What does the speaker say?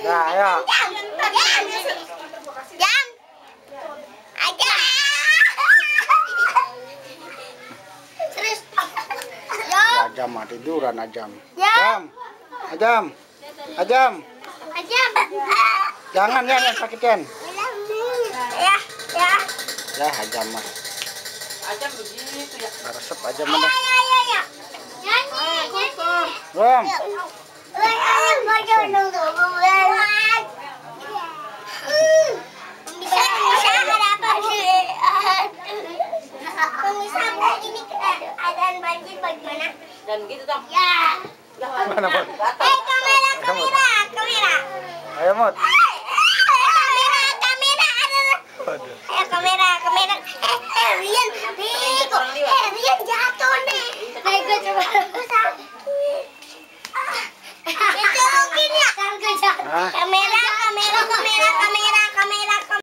Nah, ayo. Jam. Aja. Serius. Ya, Ajam mah tiduran Ajam. Jam. Ajam. Ajam. Ajam. Jangan ya, sakitin. Ya, ya. Ya, Ajam mah. Ajam begitu ya. Resep Ajam mah. Ya. Nyanyi. Belum. Keadaan banjir bagaimana? Dan gitu Tam. Ya. Mana, Mut? Kamera. Ayo, Mut. Kamera. Waduh. Ayo kamera. Rian jatuh nih. Gue coba. Dicolokin ya. Hah? Kamera.